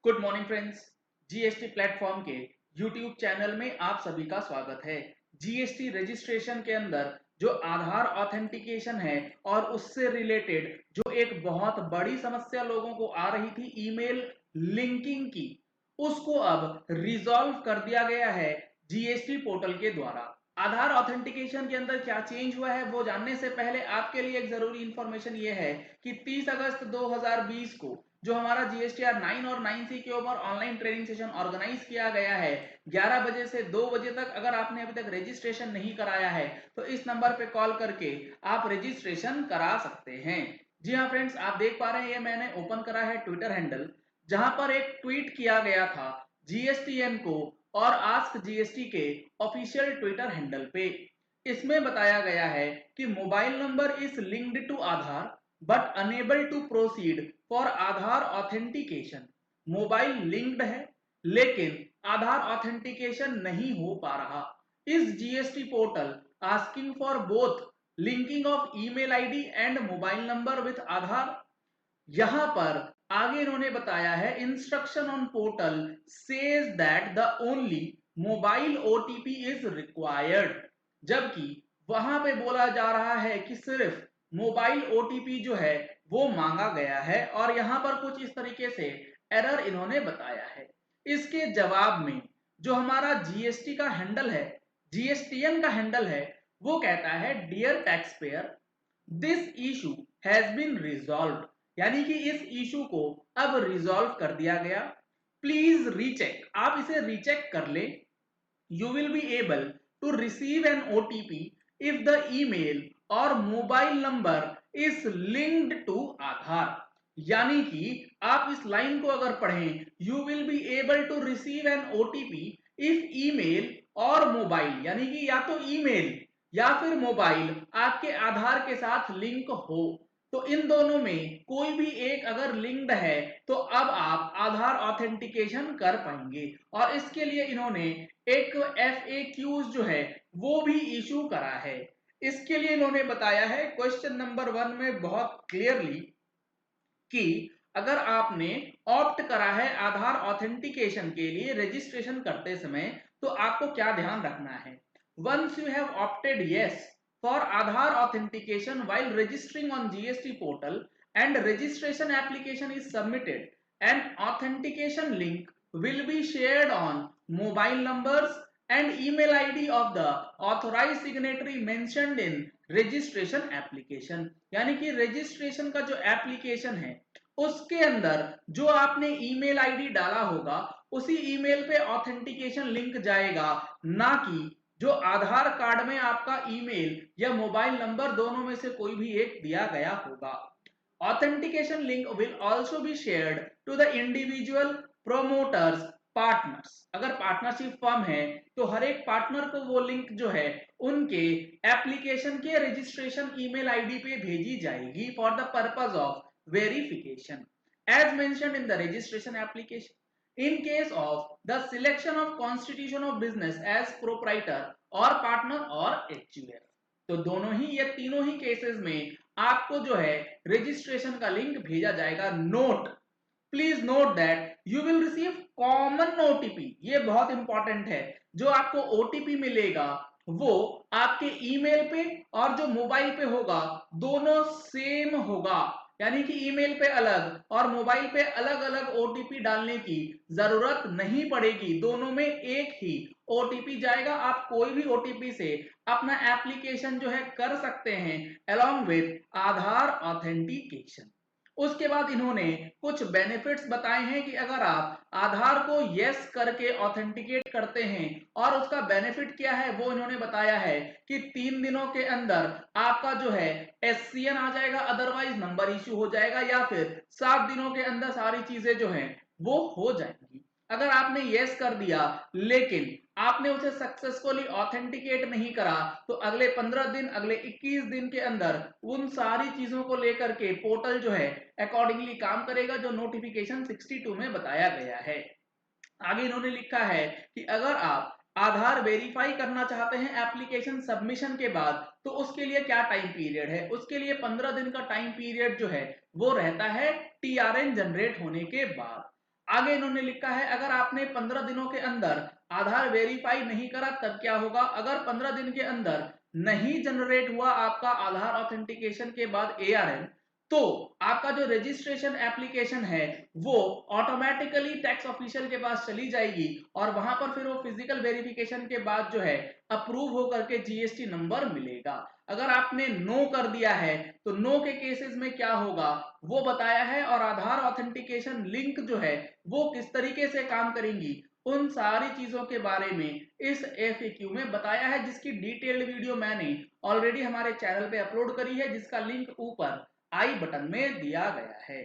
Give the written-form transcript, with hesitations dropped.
Good morning friends. GST platform के YouTube channel में आप सभी का स्वागत है। जीएसटी रजिस्ट्रेशन के अंदर जो आधार ऑथेंटिकेशन है और उससे रिलेटेड जो एक बहुत बड़ी समस्या लोगों को आ रही थी ईमेल लिंकिंग की, उसको अब रिजॉल्व कर दिया गया है जीएसटी पोर्टल के द्वारा। आधार ऑथेंटिकेशन के अंदर क्या चेंज हुआ है वो जानने से पहले आपके लिए एक जरूरी इंफॉर्मेशन ये है कि 30 अगस्त 2020 को जो हमारा जीएसटीआर 9 और 9C के ऊपर ऑनलाइन ट्रेनिंग सेशन ऑर्गेनाइज किया गया है 11 बजे से 2 बजे तक। अगर आपने अभी तक रजिस्ट्रेशन नहीं कराया है तो इस नंबर पे कॉल करके आप रजिस्ट्रेशन करा सकते हैं। जी हाँ फ्रेंड्स, आप देख पा रहे हैं ये मैंने ओपन करा है ट्विटर हैंडल, जहां पर एक ट्वीट किया गया था जीएसटीएन को और आस्क जीएसटी के ऑफिशियल ट्विटर हैंडल पे। इसमें बताया गया है कि mobile number is linked to Aadhaar but unable to proceed for Aadhaar authentication. Mobile linked है लेकिन आधार ऑथेंटिकेशन नहीं हो पा रहा। इस GST portal asking for both linking of email ID and mobile number with Aadhaar. यहां पर आगे इन्होंने बताया है instruction on portal says that the only mobile OTP is required, जबकि वहां पे बोला जा रहा है कि सिर्फ मोबाइल ओटीपी जो है वो मांगा गया है और यहां पर कुछ इस तरीके से एरर इन्होंने बताया है। इसके जवाब में जो हमारा जीएसटी का हैंडल है, जीएसटीएन का हैंडल है, वो कहता है dear tax payer, this issue has been resolve, यानी कि इस इशू को अब रिजॉल्व कर दिया गया। प्लीज रीचेक, आप इसे रीचेक कर ले। You will be able to receive an OTP if the email or mobile number is linked to Aadhaar। यानी कि आप इस लाइन को अगर पढ़ें, you will be able to receive an OTP if email और मोबाइल, यानी कि या तो ईमेल या फिर मोबाइल आपके आधार के साथ लिंक हो, तो इन दोनों में कोई भी एक अगर लिंक्ड है तो अब आप आधार ऑथेंटिकेशन कर पाएंगे। और इसके लिए इन्होंने एक FAQs जो है वो भी इशू करा है। इसके लिए इन्होंने बताया है क्वेश्चन नंबर 1 में बहुत क्लियरली कि अगर आपने ऑप्ट करा है आधार ऑथेंटिकेशन के लिए रजिस्ट्रेशन करते समय तो आपको क्या ध्यान रखना है। Once you have opted yes for Aadhaar authentication while registering on GST portal and registration application is submitted, an authentication link will be shared on mobile numbers and email ID of the authorized signatory mentioned in registration application। यानी कि registration का जो application है उसके अंदर जो आपने email ID डाला होगा उसी ईमेल पे ऑथेंटिकेशन लिंक जाएगा, ना कि जो आधार कार्ड में आपका ईमेल या मोबाइल नंबर दोनों में से कोई भी एक दिया गया होगा। Authentication link will also be shared to the individual promoters partners. अगर पार्टनरशिप फर्म है तो हर एक पार्टनर को वो लिंक जो है उनके एप्लीकेशन के रजिस्ट्रेशन ईमेल आईडी पे भेजी जाएगी for the purpose of verification as mentioned in the registration application in case of the selection of constitution of business as proprietor और पार्टनर और एचयूएफ। तो दोनों ही ये तीनों ही केसेस में आपको जो है रजिस्ट्रेशन का लिंक भेजा जाएगा। Note, please note that you will receive common OTP. ये बहुत इंपॉर्टेंट है। जो आपको ओटीपी मिलेगा वो आपके ईमेल पे और जो मोबाइल पे होगा दोनों सेम होगा, यानी कि ईमेल पे अलग और मोबाइल पे अलग अलग ओटीपी डालने की जरूरत नहीं पड़ेगी, दोनों में एक ही ओटीपी जाएगा। आप कोई भी ओटीपी से अपना एप्लीकेशन जो है कर सकते हैं अलॉन्ग विद आधार ऑथेंटिकेशन। उसके बाद इन्होंने कुछ बेनिफिट्स बताए हैं कि अगर आप आधार को यस करके ऑथेंटिकेट करते हैं और उसका बेनिफिट क्या है वो इन्होंने बताया है कि 3 दिनों के अंदर आपका जो है एससीएन आ जाएगा, अदरवाइज नंबर इश्यू हो जाएगा, या फिर 7 दिनों के अंदर सारी चीजें जो हैं वो हो जाएंगी। अगर आपने यस कर दिया लेकिन आपने उसे सक्सेसफुली ऑथेंटिकेट नहीं करा तो अगले 15 दिन, अगले 21 दिन के अंदर उन सारी चीजों को लेकर के पोर्टल जो है अकॉर्डिंगली काम करेगा, जो नोटिफिकेशन 62 में बताया गया है। आगे इन्होंने लिखा है कि अगर आप आधार वेरीफाई करना चाहते हैं एप्लीकेशन सबमिशन के बाद तो उसके लिए क्या टाइम पीरियड है। उसके लिए 15 दिन का टाइम पीरियड जो है वो रहता है टीआरएन जनरेट होने के बाद। आगे इन्होंने लिखा है अगर आपने 15 दिनों के अंदर आधार वेरीफाई नहीं करा तब क्या होगा। अगर 15 दिन के अंदर नहीं जनरेट हुआ आपका आधार ऑथेंटिकेशन के बाद ARN, तो आपका जो रजिस्ट्रेशन एप्लीकेशन है वो ऑटोमेटिकली टैक्स ऑफिशियल के पास चली जाएगी और वहां पर फिर वो फिजिकल वेरिफिकेशन के बाद जो है अप्रूव होकर के जीएसटी नंबर मिलेगा। अगर आपने नो कर दिया है तो नो के केसेस में क्या होगा वो बताया है, और आधार ऑथेंटिकेशन लिंक जो है वो किस तरीके से काम करेंगी उन सारी चीजों के बारे में इस FAQ में बताया है, जिसकी डिटेल्ड वीडियो मैंने ऑलरेडी हमारे चैनल पे अपलोड करी है, जिसका लिंक ऊपर आई बटन में दिया गया है।